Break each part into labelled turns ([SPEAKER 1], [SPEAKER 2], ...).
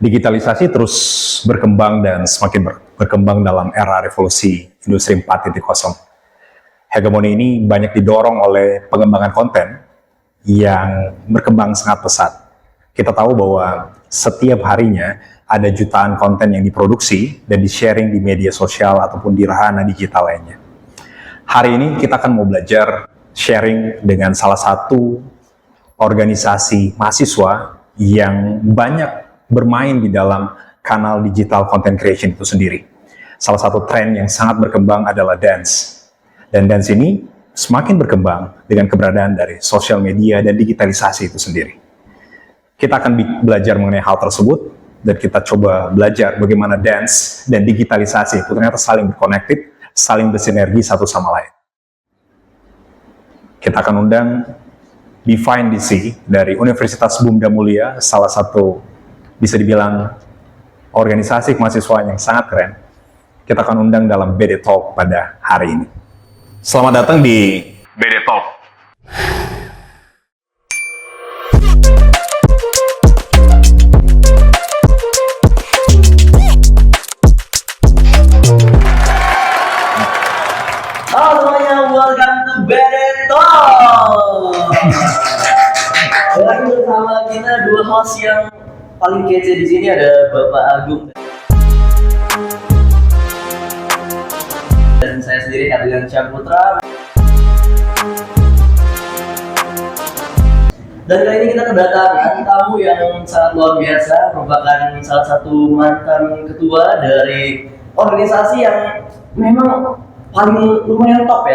[SPEAKER 1] Digitalisasi terus berkembang dan semakin berkembang dalam era revolusi industri 4.0. Hegemoni ini banyak didorong oleh pengembangan konten yang berkembang sangat pesat. Kita tahu bahwa setiap harinya ada jutaan konten yang diproduksi dan di-sharing di media sosial ataupun di rahana digital lainnya. Hari ini kita akan mau belajar sharing dengan salah satu organisasi mahasiswa yang banyak bermain di dalam kanal digital content creation itu sendiri. Salah satu tren yang sangat berkembang adalah dance. Dan dance ini semakin berkembang dengan keberadaan dari sosial media dan digitalisasi itu sendiri. Kita akan belajar mengenai hal tersebut dan kita coba belajar bagaimana dance dan digitalisasi itu ternyata saling berconnected, saling bersinergi satu sama lain. Kita akan undang Divine DC dari Universitas Bunda Mulia, salah satu bisa dibilang organisasi kemahasiswaan yang sangat keren. Kita akan undang dalam BD Talk pada hari ini. Selamat datang di BD Talk.
[SPEAKER 2] Halo semuanya, welcome to BD Talk. Lagi bersama kita dua host yang paling kece di sini, ada Bapak Agung dan saya sendiri Adrian Syahputra. Dan kali ini kita kedatangan tamu yang sangat luar biasa, merupakan salah satu mantan ketua dari organisasi yang memang paling lumayan top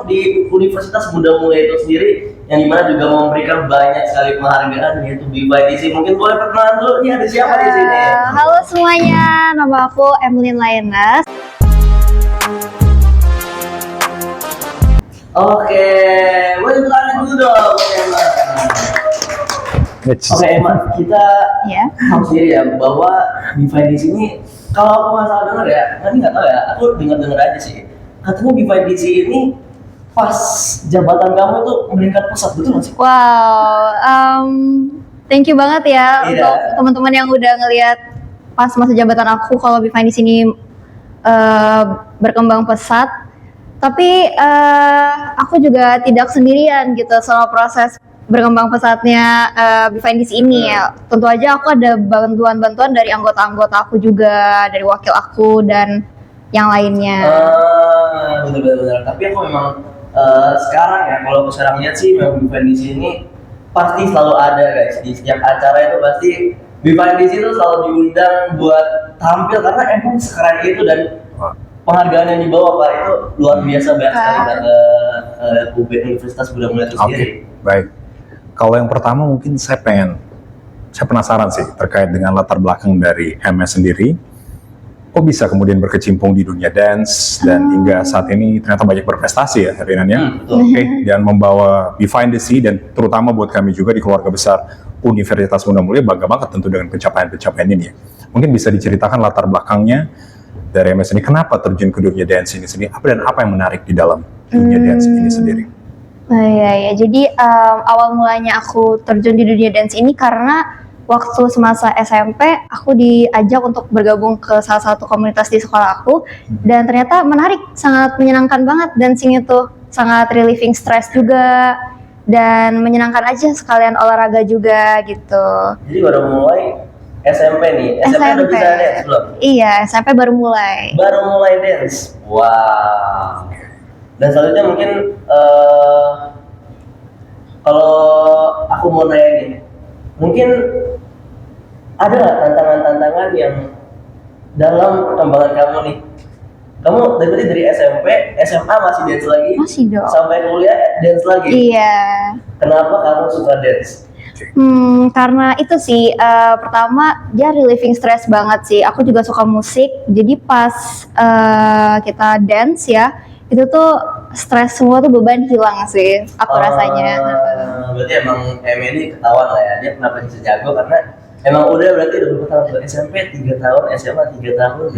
[SPEAKER 2] di Universitas Bunda Mulia itu sendiri, yang dimana juga memberikan banyak sekali penghargaan, yaitu Divine DC. Mungkin boleh perkenalan dulu, nih ada siapa di sini?
[SPEAKER 3] Halo semuanya, nama aku Emlyn Lainas.
[SPEAKER 2] Oke, boleh perkenalan dulu dong, Emma. Oke, Emma, kita tahu sendiri ya bahwa Divine DC ini, kalau aku nggak salah dengar ya, nanti nggak tahu ya, aku dengar aja sih. Katanya Divine DC ini pas jabatan kamu itu meningkat pesat, betul nggak sih?
[SPEAKER 3] Wow, thank you banget ya untuk teman-teman yang udah ngelihat pas masa jabatan aku kalau Divine di sini berkembang pesat. Tapi aku juga tidak sendirian gitu selama proses berkembang pesatnya Divine di sini ya. Tentu aja aku ada bantuan-bantuan dari anggota-anggota aku juga, dari wakil aku dan yang lainnya.
[SPEAKER 2] Benar. Tapi aku memang sekarang ya, kalau aku sekarang lihat sih memang Divine DC ini pasti selalu ada guys. Di setiap acara itu pasti Divine DC itu selalu diundang buat tampil karena emang sekeren itu, dan penghargaan yang dibawa Pak itu luar biasa banget sekali ke UB Universitas Bunda Mulia itu sendiri.
[SPEAKER 1] Baik. Kalau yang pertama mungkin saya penasaran sih terkait dengan latar belakang dari MS sendiri. Kok bisa kemudian berkecimpung di dunia dance dan hingga saat ini ternyata banyak berprestasi ya Rinan ya. Oke, dan membawa Divine DC dan terutama buat kami juga di keluarga besar Universitas Bunda Mulia bangga banget tentu dengan pencapaian-pencapaian ini ya. Mungkin bisa diceritakan latar belakangnya dari MS ini, kenapa terjun ke dunia dance ini sendiri, apa yang menarik di dalam dunia dance ini sendiri?
[SPEAKER 3] Iya, jadi awal mulanya aku terjun di dunia dance ini karena waktu semasa SMP aku diajak untuk bergabung ke salah satu komunitas di sekolah aku, dan ternyata menarik, sangat menyenangkan banget. Dancing itu sangat relieving stress juga dan menyenangkan aja, sekalian olahraga juga gitu.
[SPEAKER 2] Jadi baru mulai SMP nih, SMP udah bisa dance belum?
[SPEAKER 3] Iya, SMP baru mulai
[SPEAKER 2] dance. Wow. Dan selanjutnya mungkin kalau aku mau nanya nih, mungkin ada nggak tantangan-tantangan yang dalam perkembangan kamu nih? Kamu dari SMP, SMA masih dance lagi?
[SPEAKER 3] Masih dong.
[SPEAKER 2] Sampai kuliah dance lagi?
[SPEAKER 3] Iya.
[SPEAKER 2] Kenapa kamu suka dance?
[SPEAKER 3] Karena itu sih, pertama dia relieving stress banget sih. Aku juga suka musik, jadi pas kita dance ya, itu tuh stres semua tuh, beban hilang sih aku rasanya.
[SPEAKER 2] Berarti emang ini ketahuan lah ya, dia kenapa bisa jago karena emang berarti udah berapa tahun, SMP 3 tahun, SMA 3 tahun,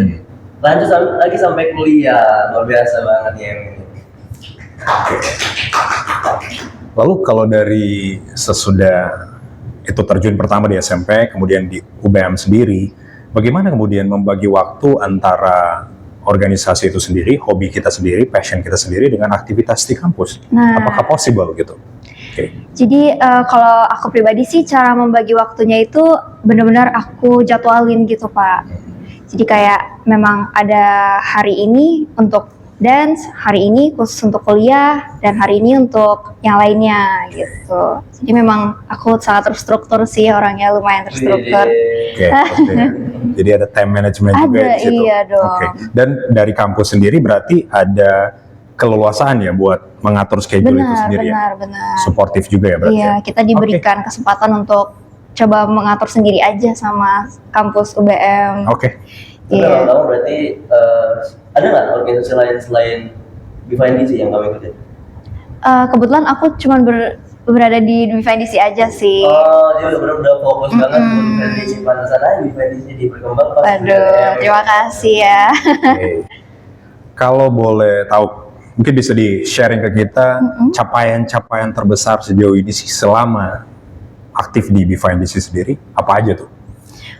[SPEAKER 2] lanjut lagi sampai kuliah. Luar biasa banget ya ini.
[SPEAKER 1] Lalu kalau dari sesudah itu terjun pertama di SMP, kemudian di UBM sendiri, bagaimana kemudian membagi waktu antara organisasi itu sendiri, hobi kita sendiri, passion kita sendiri dengan aktivitas di kampus?
[SPEAKER 3] Nah.
[SPEAKER 1] Apakah possible gitu? Oke.
[SPEAKER 3] Jadi kalau aku pribadi sih cara membagi waktunya itu benar-benar aku jadwalin gitu Pak. Jadi kayak memang ada hari ini untuk dance, hari ini khusus untuk kuliah, dan hari ini untuk yang lainnya gitu. Jadi memang aku sangat terstruktur sih, orangnya lumayan terstruktur.
[SPEAKER 1] Oke, oke. Jadi ada time management juga
[SPEAKER 3] Ada,
[SPEAKER 1] di situ.
[SPEAKER 3] iya dong.
[SPEAKER 1] Oke. Dan dari kampus sendiri berarti ada keleluasaan ya buat mengatur schedule itu sendiri ya.
[SPEAKER 3] Benar.
[SPEAKER 1] Suportif juga ya berarti.
[SPEAKER 3] Iya,
[SPEAKER 1] ya?
[SPEAKER 3] kita diberikan kesempatan untuk coba mengatur sendiri aja sama kampus UBM.
[SPEAKER 1] Oke.
[SPEAKER 2] Tapi
[SPEAKER 3] Iya.
[SPEAKER 2] kamu berarti ada nggak organisasi lain selain Divine DC yang kamu ikutin?
[SPEAKER 3] Kebetulan aku cuma berada di Divine DC aja sih.
[SPEAKER 2] Oh, dia udah fokus banget buat Divine DC. Pantesan aja Divine DC di berkembang pas.
[SPEAKER 3] Waduh, terima kasih ya.
[SPEAKER 1] Oke. Kalau boleh tahu, mungkin bisa di-sharing ke kita capaian-capaian terbesar sejauh ini sih selama aktif di Divine DC sendiri, apa aja tuh?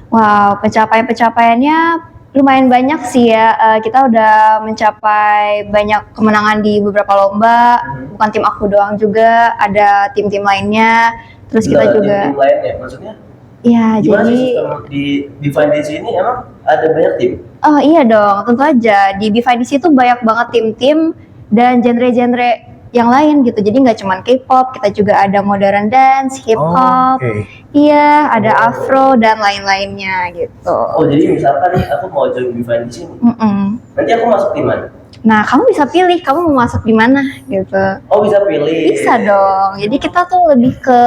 [SPEAKER 3] Wow, pencapaiannya lumayan banyak sih ya. Kita udah mencapai banyak kemenangan di beberapa lomba. Bukan tim aku doang juga, ada tim-tim lainnya. Terus kita juga,
[SPEAKER 2] tim lain ya, maksudnya?
[SPEAKER 3] ya
[SPEAKER 2] Gimana
[SPEAKER 3] jadi,
[SPEAKER 2] sih sistem di Divine DC ini emang ada banyak tim?
[SPEAKER 3] oh iya dong, tentu aja di BVDC itu banyak banget tim-tim dan genre-genre yang lain gitu. Jadi nggak cuma K-pop, kita juga ada modern dance, hip hop,
[SPEAKER 1] Oke.
[SPEAKER 3] iya, ada afro dan lain-lainnya gitu.
[SPEAKER 2] Oh, jadi misalkan nih aku mau join Divine DC nih.
[SPEAKER 3] Mm-mm.
[SPEAKER 2] Nanti aku masuk tim mana?
[SPEAKER 3] Nah, kamu bisa pilih kamu mau masuk di mana gitu.
[SPEAKER 2] Oh, bisa pilih.
[SPEAKER 3] Bisa dong. Jadi kita tuh lebih ke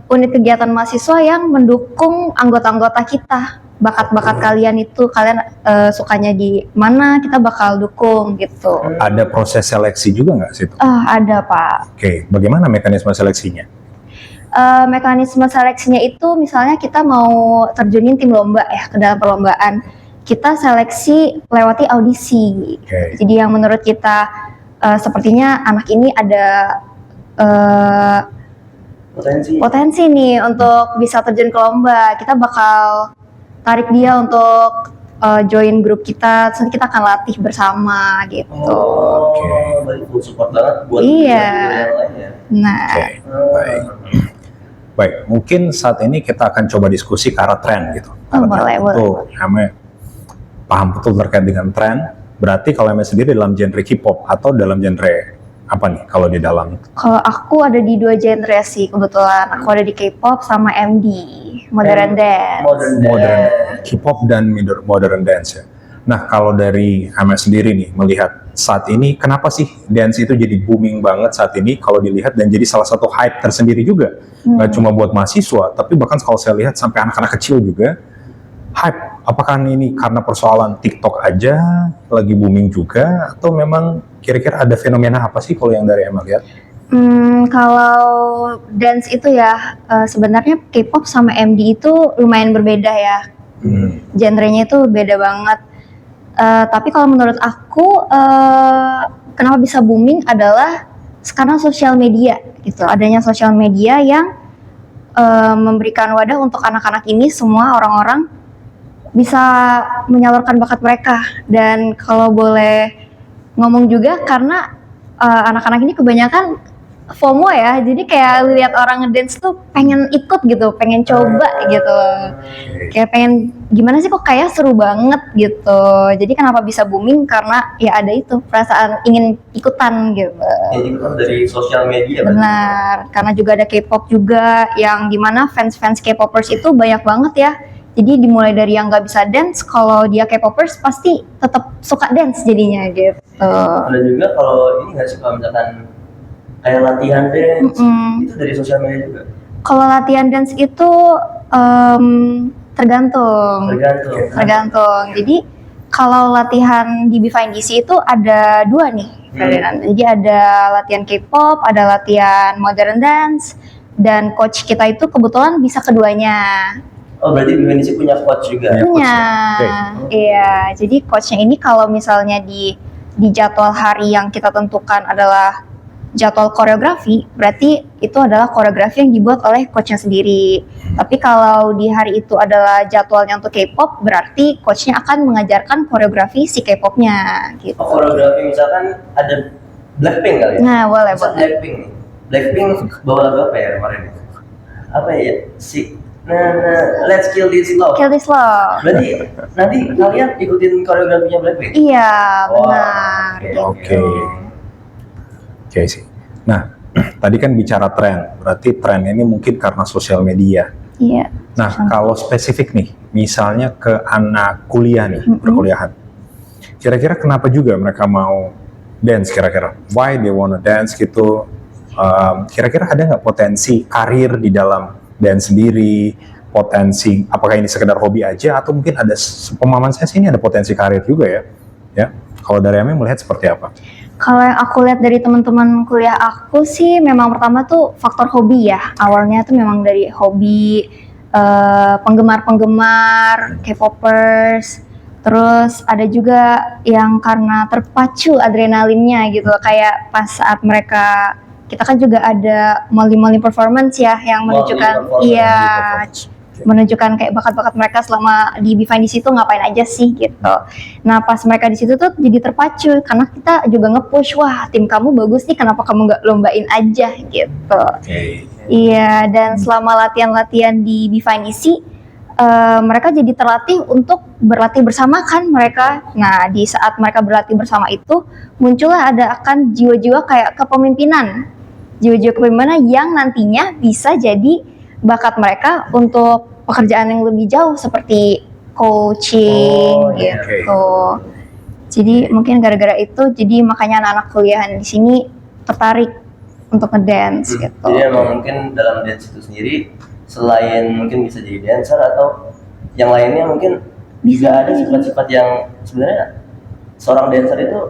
[SPEAKER 3] unit kegiatan mahasiswa yang mendukung anggota-anggota kita. Bakat-bakat kalian itu, kalian sukanya di mana, kita bakal dukung gitu.
[SPEAKER 1] Ada proses seleksi juga nggak situ?
[SPEAKER 3] Ada Pak.
[SPEAKER 1] Oke, bagaimana mekanisme seleksinya?
[SPEAKER 3] Mekanisme seleksinya itu misalnya kita mau terjunin tim lomba ya ke dalam perlombaan. Kita seleksi lewati audisi.
[SPEAKER 1] Oke.
[SPEAKER 3] Jadi yang menurut kita sepertinya anak ini ada potensi nih untuk bisa terjun ke lomba. Kita bakal tarik dia untuk join grup kita, terus kita akan latih bersama gitu.
[SPEAKER 2] Oh,
[SPEAKER 1] Oke.
[SPEAKER 2] berarti full support banget buat
[SPEAKER 3] Iya.
[SPEAKER 2] yang lain ya.
[SPEAKER 3] Nah,
[SPEAKER 1] Oke, baik. Baik, mungkin saat ini kita akan coba diskusi ke arah tren gitu. Karena
[SPEAKER 3] boleh,
[SPEAKER 1] itu Ame paham betul terkait dengan tren. Berarti kalau Ame sendiri dalam genre K-pop atau dalam genre apa nih kalau di dalam?
[SPEAKER 3] kalau aku ada di dua genre sih kebetulan. Aku ada di K-pop sama MD, modern dance.
[SPEAKER 1] Modern K-pop dan modern dance ya. Nah, kalau dari Ame sendiri nih melihat saat ini kenapa sih dance itu jadi booming banget saat ini kalau dilihat dan jadi salah satu hype tersendiri juga. Nggak cuma buat mahasiswa, tapi bahkan kalau saya lihat sampai anak-anak kecil juga hype. Apakah ini karena persoalan TikTok aja lagi booming juga atau memang kira-kira ada fenomena apa sih kalau yang dari Ame lihat?
[SPEAKER 3] Kalau dance itu ya sebenarnya K-pop sama MD itu lumayan berbeda ya. Genrenya itu beda banget. Tapi kalau menurut aku kenapa bisa booming adalah karena sosial media gitu. Adanya sosial media yang memberikan wadah untuk anak-anak ini semua orang-orang bisa menyalurkan bakat mereka. Dan kalau boleh ngomong juga karena anak-anak ini kebanyakan FOMO ya, jadi kayak lihat orang ngedance tuh pengen ikut gitu, pengen coba gitu, kayak pengen gimana sih kok kayak seru banget gitu. Jadi kenapa bisa booming karena ya ada itu perasaan ingin ikutan gitu.
[SPEAKER 2] Jadi kan dari sosial media.
[SPEAKER 3] Benar, karena juga ada K-pop juga yang dimana fans-fans K-popers itu banyak banget ya. Jadi dimulai dari yang nggak bisa dance, kalau dia K-popers pasti tetap suka dance jadinya gitu.
[SPEAKER 2] Dan juga kalau ini nggak sih kalau misalkan kayak latihan dance itu dari sosial media juga.
[SPEAKER 3] Kalau latihan dance itu tergantung. Jadi kalau latihan di Divine DC itu ada dua nih, Ferdinand. Jadi ada latihan K-pop, ada latihan modern dance, dan coach kita itu kebetulan bisa keduanya.
[SPEAKER 2] Oh, berarti Divine DC punya coach juga.
[SPEAKER 3] Punya, iya. Jadi coachnya ini kalau misalnya di jadwal hari yang kita tentukan adalah jadwal koreografi, berarti itu adalah koreografi yang dibuat oleh coachnya sendiri. Tapi kalau di hari itu adalah jadwalnya untuk K-pop, berarti coachnya akan mengajarkan koreografi si K-popnya gitu.
[SPEAKER 2] Koreografi misalkan ada Blackpink kali ya.
[SPEAKER 3] Nah, boleh
[SPEAKER 2] Misal
[SPEAKER 3] boleh.
[SPEAKER 2] Blackpink nih. Blackpink bawa lagu apa ya kemarin? Apa ya? Let's Kill This Love.
[SPEAKER 3] Kill This Love.
[SPEAKER 2] Berarti nanti kalian ikutin koreografinya Blackpink?
[SPEAKER 3] Iya,
[SPEAKER 2] Wah,
[SPEAKER 3] benar.
[SPEAKER 2] oke,
[SPEAKER 3] gitu.
[SPEAKER 1] Oke. Oke sih. Nah, tadi kan bicara tren, berarti tren ini mungkin karena sosial media.
[SPEAKER 3] Iya.
[SPEAKER 1] Nah, kalau spesifik nih, misalnya ke anak kuliah nih,
[SPEAKER 3] Mm-mm.
[SPEAKER 1] perkuliahan. Kira-kira kenapa juga mereka mau dance kira-kira? Why they wanna dance gitu? Kira-kira ada nggak potensi karir di dalam dance sendiri? Potensi, apakah ini sekedar hobi aja atau mungkin ada pemahaman saya sih ini ada potensi karir juga ya? Ya, kalau dari Ame melihat seperti apa?
[SPEAKER 3] Kalau yang aku lihat dari teman-teman kuliah aku sih memang pertama tuh faktor hobi ya. Awalnya tuh memang dari hobi, penggemar-penggemar K-popers. Terus ada juga yang karena terpacu adrenalinnya gitu. Kayak pas saat mereka, kita kan juga ada Molly performance ya yang
[SPEAKER 2] Molly
[SPEAKER 3] menunjukkan
[SPEAKER 2] performance,
[SPEAKER 3] iya
[SPEAKER 1] performance.
[SPEAKER 3] menunjukkan kayak bakat-bakat mereka selama di Behind di situ ngapain aja sih gitu. Nah pas mereka di situ tuh jadi terpacu karena kita juga nge-push, wah tim kamu bagus nih, kenapa kamu nggak lombain aja gitu.
[SPEAKER 1] Oke.
[SPEAKER 3] Iya, dan selama latihan-latihan di Behind DC, mereka jadi terlatih untuk berlatih bersama kan mereka. Nah di saat mereka berlatih bersama itu muncullah ada akan jiwa-jiwa kayak kepemimpinan, jiwa-jiwa kepemimpinan yang nantinya bisa jadi bakat mereka untuk pekerjaan yang lebih jauh seperti coaching
[SPEAKER 2] Oh, iya.
[SPEAKER 3] gitu. Jadi mungkin gara-gara itu, jadi makanya anak-anak kuliahan di sini tertarik untuk ngedance gitu.
[SPEAKER 2] Jadi emang mungkin dalam dance itu sendiri selain mungkin bisa jadi dancer atau yang lainnya mungkin
[SPEAKER 3] Bisa
[SPEAKER 2] juga ada
[SPEAKER 3] jadi.
[SPEAKER 2] sifat-sifat yang sebenarnya seorang dancer itu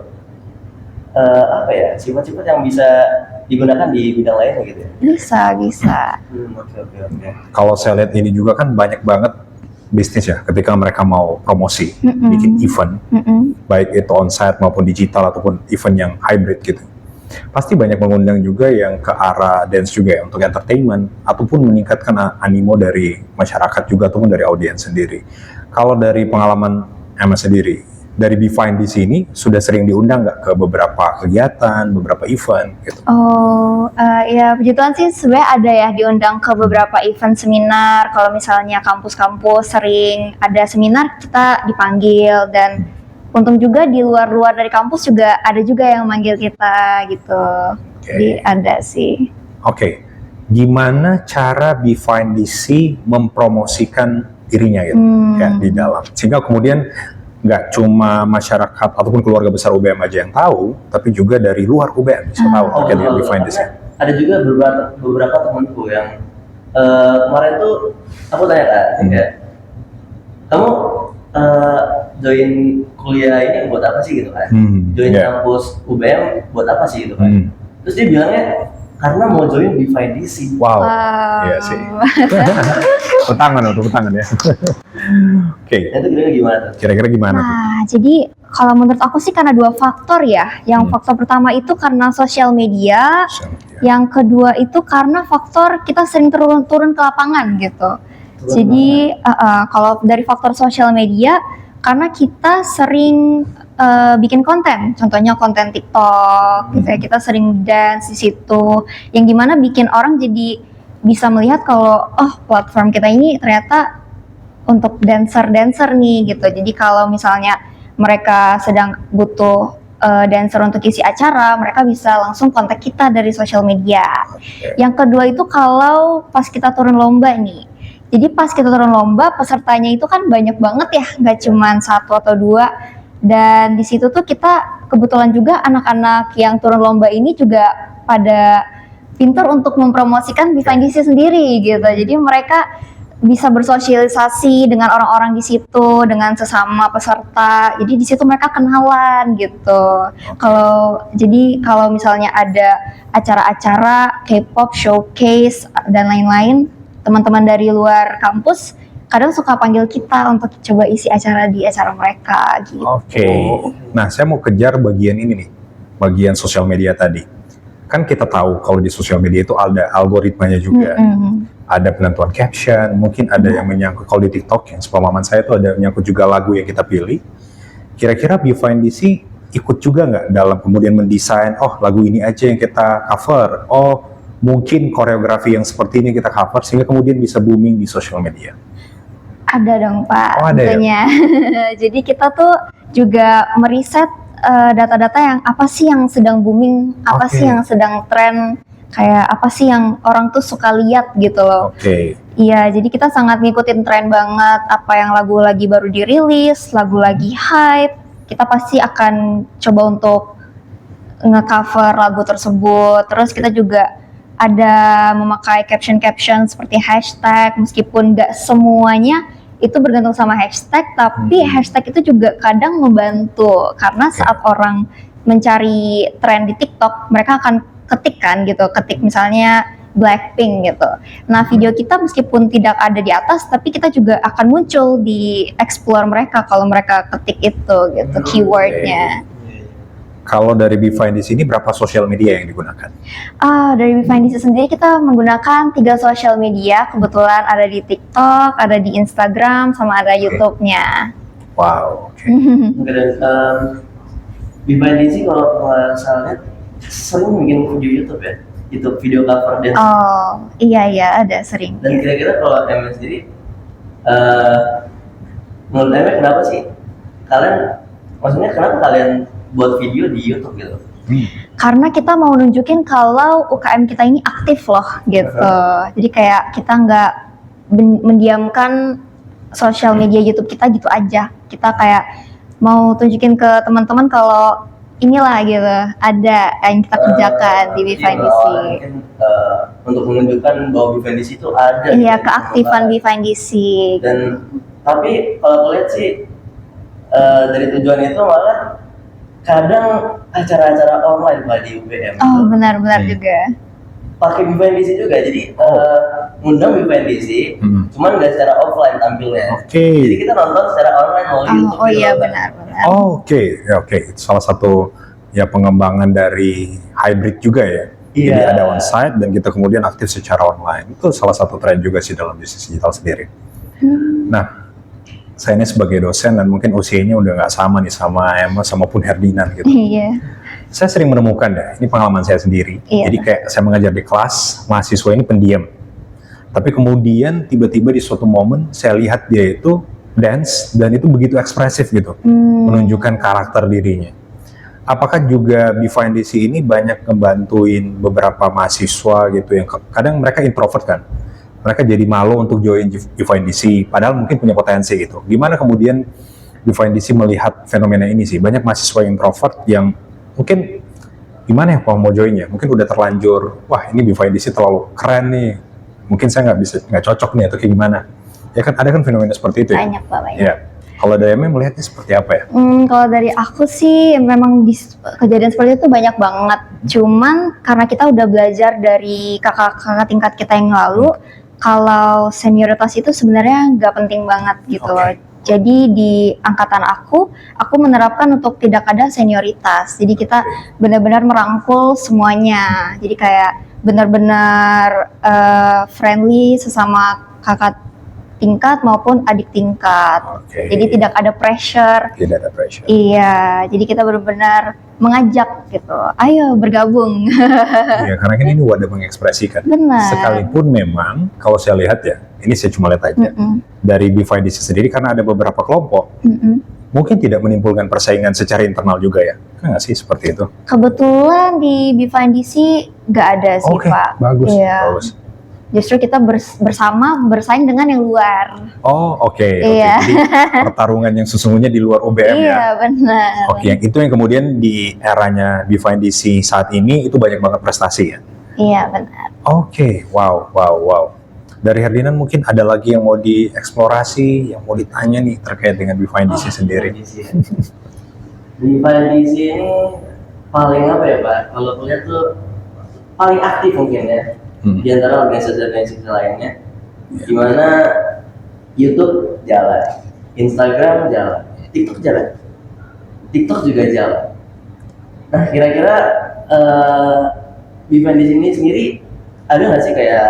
[SPEAKER 2] apa ya, sifat-sifat yang bisa digunakan di bidang lainnya gitu ya.
[SPEAKER 3] Bisa.
[SPEAKER 2] Oke.
[SPEAKER 1] Kalau saya lihat ini juga kan banyak banget bisnis ya ketika mereka mau promosi,
[SPEAKER 3] Mm-mm.
[SPEAKER 1] bikin event,
[SPEAKER 3] Mm-mm.
[SPEAKER 1] baik itu onsite maupun digital ataupun event yang hybrid gitu. Pasti banyak mengundang juga yang ke arah dance juga ya untuk entertainment ataupun meningkatkan animo dari masyarakat juga ataupun dari audiens sendiri. Kalau dari pengalaman Emma sendiri, dari Behind di sini sudah sering diundang nggak ke beberapa kegiatan, beberapa event gitu?
[SPEAKER 3] Oh, ya puji Tuhan sih sebenarnya ada ya diundang ke beberapa event seminar. Kalau misalnya kampus-kampus sering ada seminar, kita dipanggil, dan untung juga di luar dari kampus juga ada juga yang manggil kita gitu. Jadi ada sih.
[SPEAKER 1] Oke, gimana cara Behind DC mempromosikan dirinya gitu ya di dalam, sehingga kemudian nggak cuma masyarakat ataupun keluarga besar UBM aja yang tahu, tapi juga dari luar UBM bisa tahu terkait dengan Behind DC.
[SPEAKER 2] Ada juga beberapa temanku yang kemarin tuh aku tanya kan, kayak kamu join kuliah ini buat apa sih gitu kan? Join
[SPEAKER 1] ya.
[SPEAKER 2] kampus UBM buat apa sih gitu kan? Terus dia bilangnya karena mau join Behind DC.
[SPEAKER 1] Wow, iya sih. Tepuk tangan ya. Oke,
[SPEAKER 2] Itu kira-kira gimana tuh?
[SPEAKER 1] kira-kira gimana tuh?
[SPEAKER 3] Nah, jadi kalau menurut aku sih karena dua faktor ya. Yang faktor pertama itu karena sosial media, yang kedua itu karena faktor kita sering turun ke lapangan gitu. Jadi kalau dari faktor sosial media, karena kita sering bikin konten, contohnya konten TikTok, gitu ya. Kita sering dance di situ, yang dimana bikin orang jadi bisa melihat kalau platform kita ini ternyata untuk dancer nih gitu. Jadi kalau misalnya mereka sedang butuh dancer untuk isi acara, mereka bisa langsung kontak kita dari sosial media. Yang kedua itu kalau pas kita turun lomba nih. Jadi pas kita turun lomba, pesertanya itu kan banyak banget ya, nggak cuma 1 atau 2. Dan di situ tuh kita kebetulan juga anak-anak yang turun lomba ini juga pada pintar untuk mempromosikan Behind DC sendiri gitu. Jadi mereka bisa bersosialisasi dengan orang-orang di situ, dengan sesama peserta. Jadi di situ mereka kenalan gitu. Kalau misalnya ada acara-acara K-pop showcase dan lain-lain, teman-teman dari luar kampus kadang suka panggil kita untuk coba isi acara di acara mereka gitu.
[SPEAKER 1] Oke. Nah, saya mau kejar bagian ini nih, bagian sosial media tadi. kan kita tahu kalau di sosial media itu ada algoritmanya juga. Ada penentuan caption, mungkin ada yang menyangkut, kalau di TikTok yang sepemahaman saya itu ada menyangkut juga lagu yang kita pilih. Kira-kira Behind DC ikut juga nggak dalam kemudian mendesain, oh lagu ini aja yang kita cover, oh mungkin koreografi yang seperti ini kita cover sehingga kemudian bisa booming di sosial media?
[SPEAKER 3] Ada dong Pak,
[SPEAKER 1] Oh, ada ya?
[SPEAKER 3] tentunya. Jadi kita tuh juga meriset data-data yang apa sih yang sedang booming, apa
[SPEAKER 1] Oke.
[SPEAKER 3] sih yang sedang tren, kayak apa sih yang orang tuh suka lihat gitu loh.
[SPEAKER 1] Oke.
[SPEAKER 3] Iya, jadi kita sangat ngikutin tren banget, apa yang lagu lagi baru dirilis, lagu lagi hype, kita pasti akan coba untuk nge-cover lagu tersebut. Terus kita juga ada memakai caption-caption seperti hashtag, meskipun nggak semuanya itu bergantung sama hashtag, tapi hashtag itu juga kadang membantu, karena saat orang mencari tren di TikTok, mereka akan ketik kan gitu, ketik misalnya Blackpink gitu. Nah video kita meskipun tidak ada di atas, tapi kita juga akan muncul di explore mereka kalau mereka ketik itu gitu, keywordnya.
[SPEAKER 1] Kalau dari Behind DC ini berapa sosial media yang digunakan?
[SPEAKER 3] Dari Behind DC sendiri kita menggunakan 3 sosial media, kebetulan ada di TikTok, ada di Instagram, sama ada YouTube-nya.
[SPEAKER 1] Wow. Oke.
[SPEAKER 2] Oke, dan Behind DC kalau nggak salah lihat sering bikin video YouTube ya, YouTube video cover dance.
[SPEAKER 3] Oh iya ada sering.
[SPEAKER 2] Dan kira-kira kalau Emma sendiri, menurut Emma kenapa sih kalian, maksudnya kenapa kalian buat video di YouTube gitu?
[SPEAKER 3] Karena kita mau nunjukin kalau UKM kita ini aktif loh gitu. Jadi kayak kita nggak mendiamkan sosial media YouTube kita gitu aja. Kita kayak mau tunjukin ke teman-teman kalau inilah gitu, ada yang kita kerjakan di Behind DC.
[SPEAKER 2] Mungkin untuk menunjukkan bahwa Behind DC itu ada.
[SPEAKER 3] Iya,
[SPEAKER 2] gitu,
[SPEAKER 3] keaktifan
[SPEAKER 2] di
[SPEAKER 3] Behind DC.
[SPEAKER 2] Dan tapi kalau aku lihat sih dari tujuan itu malah kadang acara-acara online Pak di UBM
[SPEAKER 3] Oh
[SPEAKER 2] itu
[SPEAKER 3] benar-benar juga.
[SPEAKER 2] pakai Behind DC juga, jadi ngundang Behind DC, cuman nggak secara offline tampilnya.
[SPEAKER 1] Oke.
[SPEAKER 2] Jadi kita nonton secara online melalui YouTube.
[SPEAKER 3] Oh
[SPEAKER 2] gitu
[SPEAKER 3] iya
[SPEAKER 2] loh, Pak.
[SPEAKER 3] benar-benar.
[SPEAKER 1] Oh, oke. Ya, oke. Itu salah satu ya pengembangan dari hybrid juga ya. Jadi
[SPEAKER 2] Iya.
[SPEAKER 1] ada on-site dan kita kemudian aktif secara online. Itu salah satu tren juga sih dalam bisnis digital sendiri. Nah, saya ini sebagai dosen dan mungkin usianya udah nggak sama nih sama Emma sama pun Herdinan gitu.
[SPEAKER 3] Iya.
[SPEAKER 1] Saya sering menemukan ya, ini pengalaman saya sendiri.
[SPEAKER 3] Iya.
[SPEAKER 1] Jadi kayak saya mengajar di kelas, mahasiswa ini pendiam. Tapi kemudian tiba-tiba di suatu momen saya lihat dia itu dance dan itu begitu ekspresif gitu, menunjukkan karakter dirinya. Apakah juga Behind DC ini banyak ngebantuin beberapa mahasiswa gitu yang kadang mereka introvert kan? Mereka jadi malu untuk join Behind DC, padahal mungkin punya potensi gitu. Gimana kemudian Behind DC melihat fenomena ini sih? Banyak mahasiswa introvert yang mungkin gimana ya kalau mau join ya? Mungkin udah terlanjur, wah ini Behind DC terlalu keren nih. Mungkin saya nggak cocok nih atau kayak gimana? Ya kan ada kan fenomena seperti itu ya.
[SPEAKER 3] Banyak Pak, banyak.
[SPEAKER 1] Ya. Kalau dari Emma melihatnya seperti apa ya?
[SPEAKER 3] Kalau dari aku sih memang kejadian seperti itu banyak banget. Cuman karena kita udah belajar dari kakak-kakak tingkat kita yang lalu, kalau senioritas itu sebenarnya nggak penting banget gitu loh. Jadi di angkatan aku menerapkan untuk tidak ada senioritas. Jadi kita benar-benar merangkul semuanya. Jadi kayak benar-benar friendly sesama kakak tingkat maupun adik tingkat.
[SPEAKER 1] Oke.
[SPEAKER 3] Jadi tidak ada pressure.
[SPEAKER 1] Tidak ada pressure.
[SPEAKER 3] Iya, jadi kita benar-benar mengajak gitu. Ayo bergabung.
[SPEAKER 1] Iya, karena kan ini wadah mengekspresikan.
[SPEAKER 3] Benar.
[SPEAKER 1] Sekalipun memang kalau saya lihat ya, ini saya cuma lihat aja dari Behind DC sendiri karena ada beberapa kelompok mungkin tidak menimbulkan persaingan secara internal juga ya, kan nggak sih seperti itu?
[SPEAKER 3] Kebetulan di Behind DC nggak ada sih
[SPEAKER 1] Oke,
[SPEAKER 3] Pak.
[SPEAKER 1] bagus,
[SPEAKER 3] Iya.
[SPEAKER 1] bagus.
[SPEAKER 3] Justru kita bersama bersaing dengan yang luar.
[SPEAKER 1] Oh, oke.
[SPEAKER 3] Iya.
[SPEAKER 1] Jadi pertarungan yang sesungguhnya di luar UBM ya.
[SPEAKER 3] Iya benar.
[SPEAKER 1] Oke, yang itu yang kemudian di eranya Behind DC saat ini itu banyak banget prestasi ya.
[SPEAKER 3] Iya benar.
[SPEAKER 1] Oke, wow. Dari Herdinan mungkin ada lagi yang mau dieksplorasi, yang mau ditanya nih terkait dengan Behind DC sendiri.
[SPEAKER 2] Behind DC ini paling apa ya Pak? Kalau aku lihat tuh paling aktif mungkin ya di antara organisasi-organisasi lainnya. Gimana YouTube jalan, Instagram jalan, TikTok jalan, TikTok juga jalan. Nah kira-kira Behind di sini sendiri ada nggak sih kayak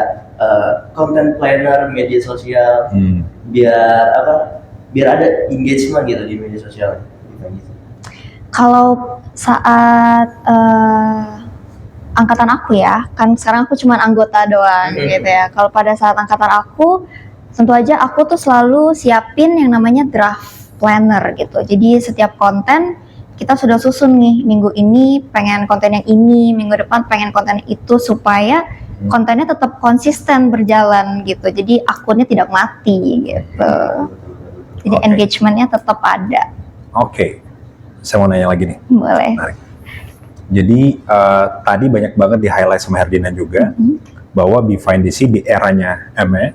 [SPEAKER 2] content planner media sosial biar biar ada engagement gitu di media sosial Behind di sini?
[SPEAKER 3] Kalau saat angkatan aku ya, kan sekarang aku cuma anggota doang gitu ya. Kalau pada saat angkatan aku, tentu aja aku tuh selalu siapin yang namanya draft planner gitu. Jadi setiap konten kita sudah susun nih, minggu ini pengen konten yang ini, minggu depan pengen konten itu, supaya kontennya tetap konsisten berjalan gitu. Jadi akunnya tidak mati gitu. Jadi engagementnya tetap ada.
[SPEAKER 1] Oke. Saya mau nanya lagi nih.
[SPEAKER 3] Boleh.
[SPEAKER 1] Menarik. Jadi tadi banyak banget di highlight sama Herdinan juga bahwa Behind DC di eranya Eme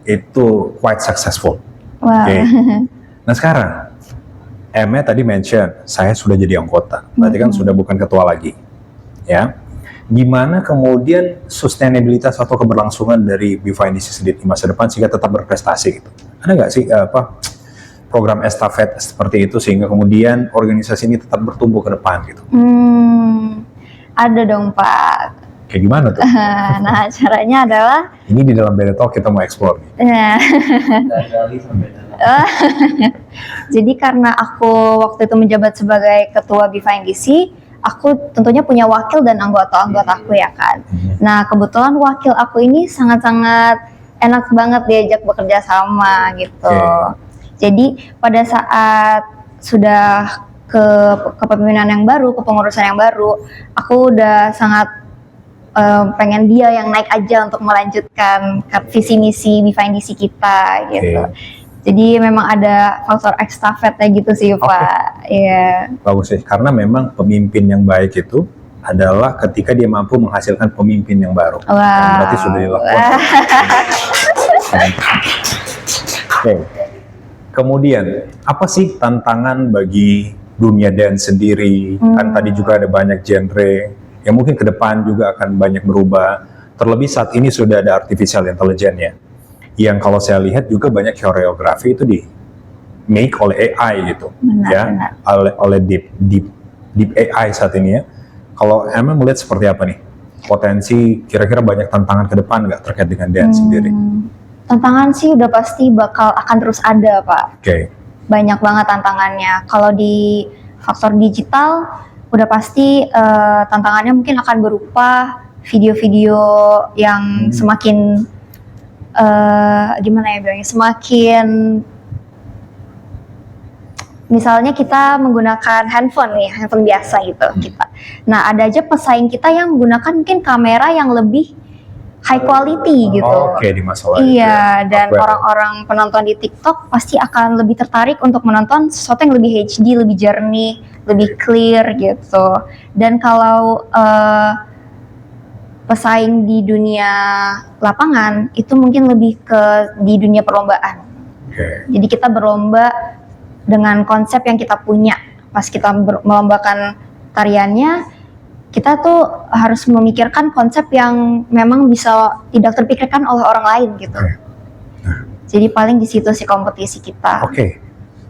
[SPEAKER 1] itu quite successful.
[SPEAKER 3] Wow.
[SPEAKER 1] Oke. Nah sekarang Eme tadi mention saya sudah jadi anggota, berarti kan sudah bukan ketua lagi, ya. Gimana kemudian sustainabilitas atau keberlangsungan dari Behind DC sendiri di masa depan sehingga tetap berprestasi gitu? Ada nggak sih program estafet seperti itu sehingga kemudian organisasi ini tetap bertumbuh ke depan gitu?
[SPEAKER 3] Ada dong Pak.
[SPEAKER 1] Kayak gimana tuh?
[SPEAKER 3] Nah caranya adalah
[SPEAKER 1] ini di dalam Beda Talk kita mau explore nih.
[SPEAKER 2] Dari sampai dalam.
[SPEAKER 3] Jadi karena aku waktu itu menjabat sebagai ketua Behind DC, aku tentunya punya wakil dan anggota-anggota aku ya kan. Nah kebetulan wakil aku ini sangat-sangat enak banget diajak bekerja sama gitu. Jadi pada saat sudah ke kepemimpinan yang baru, kepengurusan yang baru, aku udah sangat pengen dia yang naik aja untuk melanjutkan visi misi Behind DC kita gitu. Jadi memang ada faktor estafetnya gitu sih Pak. Iya.
[SPEAKER 1] Bagus sih, karena memang pemimpin yang baik itu adalah ketika dia mampu menghasilkan pemimpin yang baru.
[SPEAKER 3] Wow.
[SPEAKER 1] Berarti sudah dilakukan. Oke. Kemudian, apa sih tantangan bagi dunia dance sendiri? Kan tadi juga ada banyak genre yang mungkin ke depan juga akan banyak berubah. Terlebih saat ini sudah ada artificial intelligence ya. Yang kalau saya lihat juga banyak koreografi itu di make oleh AI gitu.
[SPEAKER 3] Benar.
[SPEAKER 1] Oleh deep AI saat ini ya. Kalau emang melihat seperti apa nih? Potensi kira-kira banyak tantangan ke depan nggak terkait dengan dance sendiri?
[SPEAKER 3] Tantangan sih udah pasti akan terus ada Pak. Banyak banget tantangannya. Kalau di faktor digital udah pasti tantangannya mungkin akan berupa video-video yang semakin gimana ya bilangnya, semakin misalnya kita menggunakan handphone biasa gitu kita. Nah ada aja pesaing kita yang menggunakan mungkin kamera yang lebih high quality gitu.
[SPEAKER 1] Di masalah
[SPEAKER 3] iya, dan orang-orang penonton di TikTok pasti akan lebih tertarik untuk menonton sesuatu yang lebih HD, lebih jernih, lebih clear gitu. Dan kalau pesaing di dunia lapangan itu mungkin lebih ke di dunia perlombaan. Jadi kita berlomba dengan konsep yang kita punya. Pas kita melombakan tariannya, kita tuh harus memikirkan konsep yang memang bisa tidak terpikirkan oleh orang lain gitu. Jadi paling di situ sih kompetisi kita.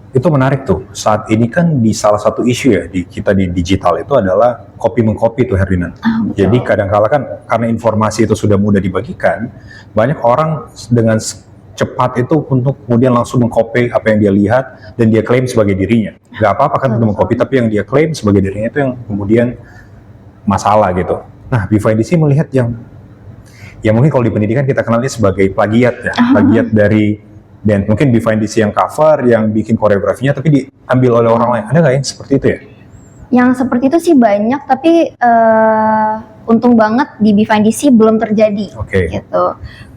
[SPEAKER 1] Itu menarik tuh. Saat ini kan di salah satu isu ya di kita di digital itu adalah copy mengcopy tuh Herdinan. Jadi kadang-kala kan karena informasi itu sudah mudah dibagikan, banyak orang dengan cepat itu untuk kemudian langsung mengcopy apa yang dia lihat dan dia klaim sebagai dirinya. Gak apa-apa kan untuk mengcopy, tapi yang dia klaim sebagai dirinya itu yang kemudian masalah gitu. Nah, Behind DC melihat yang mungkin kalau di pendidikan kita kenalnya sebagai plagiat ya, plagiat dari dan mungkin Behind DC yang cover, yang bikin koreografinya tapi diambil oleh orang lain. Ada nggak yang seperti itu ya?
[SPEAKER 3] Yang seperti itu sih banyak, tapi untung banget di Behind DC belum terjadi. Gitu.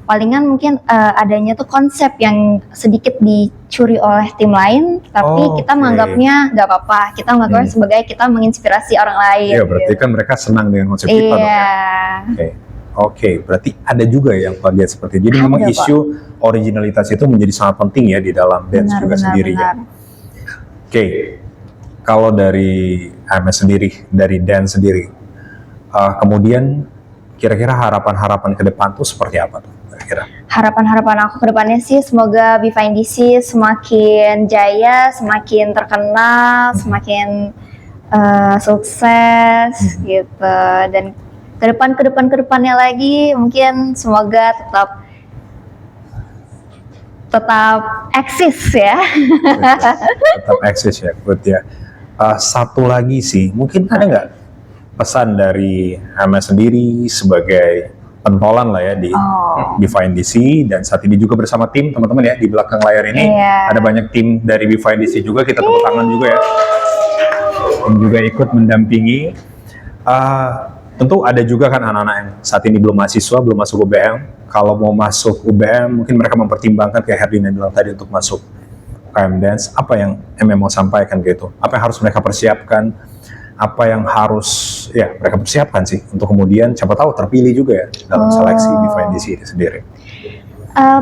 [SPEAKER 3] Palingan mungkin adanya tuh konsep yang sedikit dicuri oleh tim lain, tapi kita menganggapnya nggak apa-apa. Kita menganggapnya sebagai kita menginspirasi orang lain.
[SPEAKER 1] Iya, berarti kan mereka senang dengan konsep kita dong ya. Berarti ada juga yang plagiat seperti itu. Jadi memang isu originalitas itu menjadi sangat penting ya di dalam dance juga sendiri ya. Kalau dari MS sendiri, dari dance sendiri, kemudian kira-kira harapan-harapan ke depan tuh seperti apa tuh?
[SPEAKER 3] Harapan-harapan aku ke depannya sih semoga Behind DC semakin jaya, semakin terkenal, semakin sukses gitu. Dan ke depannya lagi mungkin semoga tetap eksis ya.
[SPEAKER 1] Tetap eksis ya, good ya. Satu lagi sih, mungkin ada nggak pesan dari Hama sendiri sebagai pentolan lah ya di Bifine DC, dan saat ini juga bersama tim teman-teman ya di belakang layar ini
[SPEAKER 3] Iya.
[SPEAKER 1] ada banyak tim dari Bifine DC juga, kita tepuk tangan juga ya, yang juga ikut mendampingi. Tentu ada juga kan anak-anak yang saat ini belum mahasiswa, belum masuk UBM. Kalau mau masuk UBM, mungkin mereka mempertimbangkan kayak Herdina bilang tadi untuk masuk UKM Dance. Apa yang mau sampaikan gitu? Apa yang harus mereka persiapkan? Apa yang harus ya mereka persiapkan sih untuk kemudian siapa tahu terpilih juga ya dalam seleksi Bifine DC ini sendiri.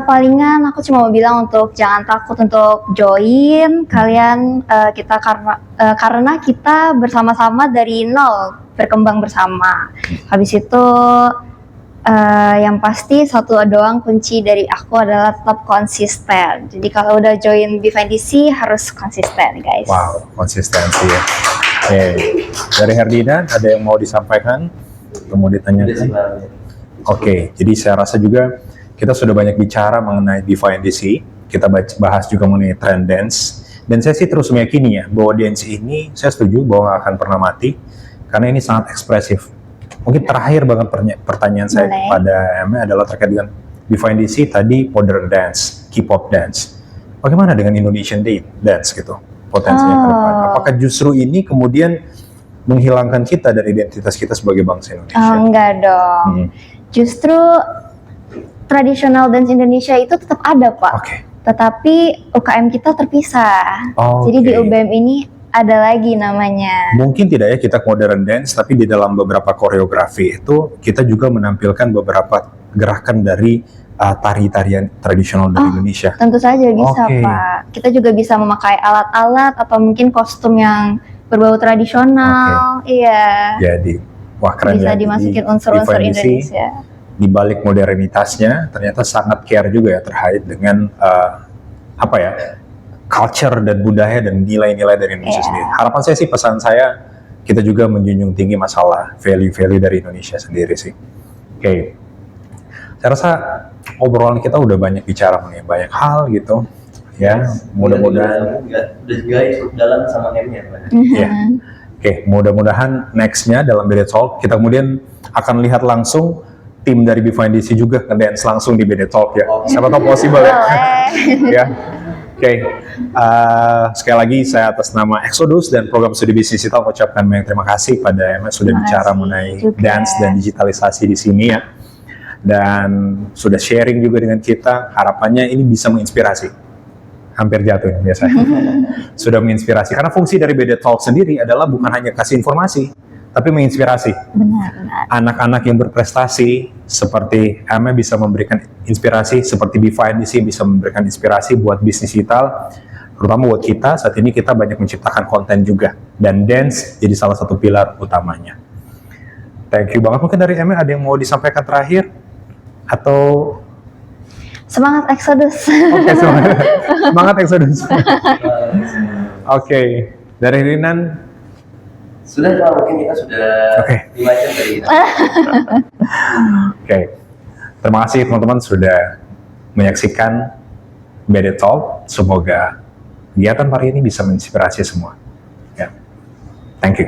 [SPEAKER 3] Palingan aku cuma mau bilang untuk jangan takut untuk join kalian, karena kita bersama-sama dari nol berkembang bersama. Habis itu yang pasti satu doang kunci dari aku adalah tetap konsisten. Jadi kalau udah join Bifine DC harus konsisten guys.
[SPEAKER 1] Wow, konsistensi ya. Oke, dari Herdina ada yang mau disampaikan? Mau ditanyakan? Oke, jadi saya rasa juga kita sudah banyak bicara mengenai Bifine DC. Kita bahas juga mengenai trend dance. Dan saya sih terus meyakini ya bahwa dance ini, saya setuju bahwa nggak akan pernah mati karena ini sangat ekspresif. Mungkin terakhir banget pertanyaan saya kepada Emma adalah terkait dengan Bifine DC tadi, modern dance, K-pop dance. Bagaimana dengan Indonesian dance gitu? Potensinya ke depan. Apakah justru ini kemudian menghilangkan kita dari identitas kita sebagai bangsa Indonesia?
[SPEAKER 3] Enggak dong. Justru tradisional dance Indonesia itu tetap ada, Pak. Tetapi UKM kita terpisah. Jadi di UBM ini ada lagi namanya.
[SPEAKER 1] Mungkin tidak ya kita modern dance, tapi di dalam beberapa koreografi itu kita juga menampilkan beberapa gerakan dari tari-tarian tradisional dari Indonesia.
[SPEAKER 3] Tentu saja bisa, Pak. Kita juga bisa memakai alat-alat atau mungkin kostum yang berbau tradisional. Iya.
[SPEAKER 1] Jadi, wah keren
[SPEAKER 3] bisa
[SPEAKER 1] ya.
[SPEAKER 3] Dimasukin unsur-unsur Indonesia.
[SPEAKER 1] Di balik modernitasnya, ternyata sangat care juga ya terkait dengan culture dan budaya dan nilai-nilai dari Indonesia sendiri. Harapan saya sih, pesan saya, kita juga menjunjung tinggi masalah value-value dari Indonesia sendiri sih. Oke. Saya rasa obrolan kita udah banyak bicara mengenai banyak hal gitu ya, mudah-mudahan
[SPEAKER 2] udah juga ikut dalam sama M-nya
[SPEAKER 1] ya. Oke, mudah-mudahan nextnya dalam BD Talk kita kemudian akan lihat langsung tim dari Bifine DC juga ngedance langsung di BD Talk ya. Siapa tahu possible ya. Ya. Oke. Sekali lagi saya atas nama Exodus dan program studi bisnis kita mengucapkan banyak terima kasih pada MS sudah bicara mengenai dance dan digitalisasi di sini ya. Dan sudah sharing juga dengan kita, harapannya ini bisa menginspirasi. Hampir jatuh ya biasanya. Sudah menginspirasi, karena fungsi dari BD Talk sendiri adalah bukan hanya kasih informasi, tapi menginspirasi.
[SPEAKER 3] Benar.
[SPEAKER 1] Anak-anak yang berprestasi seperti Emma bisa memberikan inspirasi, seperti Bifine DC bisa memberikan inspirasi buat bisnis digital, terutama buat kita. Saat ini kita banyak menciptakan konten juga, dan dance jadi salah satu pilar utamanya. Thank you banget. Mungkin dari Emma ada yang mau disampaikan terakhir? Atau
[SPEAKER 3] semangat Exodus.
[SPEAKER 1] Oke, semangat Exodus. Oke, dari Rinan
[SPEAKER 2] sudah, mungkin kita sudah 5 jam tadi.
[SPEAKER 1] Oke, terima kasih teman-teman sudah menyaksikan BD Talk. Semoga kegiatan hari ini bisa menginspirasi semua. Ya, thank you.